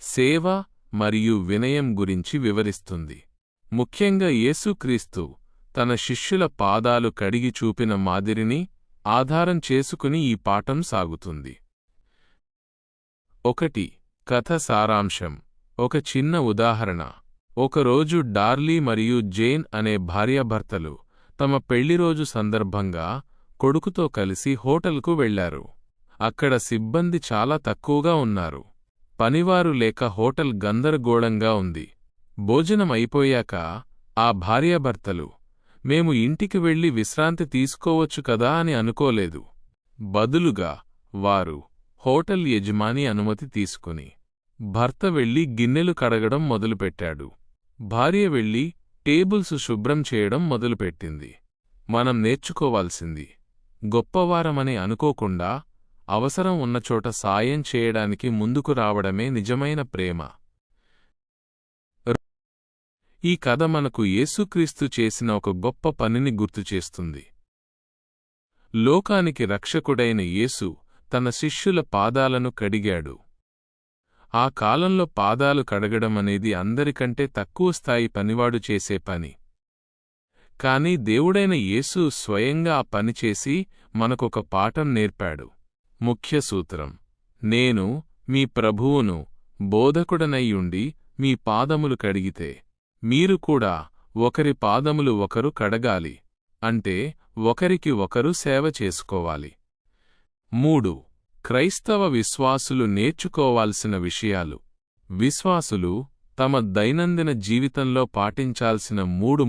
సేవ మరియు వినయం గురించి వివరిస్తుంది. ముఖ్యంగా యేసుక్రీస్తు తన శిష్యుల పాదాలు కడిగి చూపిన మాదిరిని ఆధారం చేసుకుని ఈ పాఠం సాగుతుంది. 1. కథ సారాంశం. ఒక చిన్న ఉదాహరణ. ఒకరోజు డార్లీ మరియు జేన్ అనే భార్యాభర్తలు తమ పెళ్లిరోజు సందర్భంగా కొడుకుతో కలిసి హోటల్కు వెళ్లారు. అక్కడ సిబ్బంది చాలా తక్కువగా ఉన్నారు. పనివారు లేక హోటల్ గందరగోళంగా ఉంది. భోజనం అయిపోయాక ఆ భార్యాభర్తలు, మేము ఇంటికి వెళ్లి విశ్రాంతి తీసుకోవచ్చు కదా అని అనుకోలేదు. బదులుగా వారు హోటల్ యజమాని అనుమతి తీసుకుని భర్త వెళ్లి గిన్నెలు కడగడం మొదలుపెట్టాడు. భార్య వెళ్లి టేబుల్స్ శుభ్రం చేయడం మొదలుపెట్టింది. మనం నేర్చుకోవాల్సింది, గొప్పవారమని అనుకోకుండా అవసరం ఉన్నచోట సాయం చేయడానికి ముందుకు రావడమే నిజమైన ప్రేమ. ఈ కథ మనకు యేసుక్రీస్తు చేసిన ఒక గొప్ప పనిని గుర్తుచేస్తుంది. లోకానికి రక్షకుడైన యేసు తన శిష్యుల పాదాలను కడిగాడు. ఆ కాలంలో పాదాలు కడగడమనేది అందరికంటే తక్కువ స్థాయి పనివాడు చేసే పని. కాని దేవుడైన యేసు స్వయంగా ఆ పనిచేసి మనకొక పాఠం నేర్పాడు. ముఖ్య సూత్రం: నేను మీ ప్రభువును, బోధకుడనైయుండి మీ పాదములు కడిగితే మీరు కూడా ఒకరి పాదములు ఒకరు కడగాలి. అంటే ఒకరికి ఒకరు సేవ చేసుకోవాలి. 3. క్రైస్తవ విశ్వాసులు నేర్చుకోవాల్సిన విషయాలు. విశ్వాసులు తమ దైనందిన జీవితంలో పాటించాల్సిన 3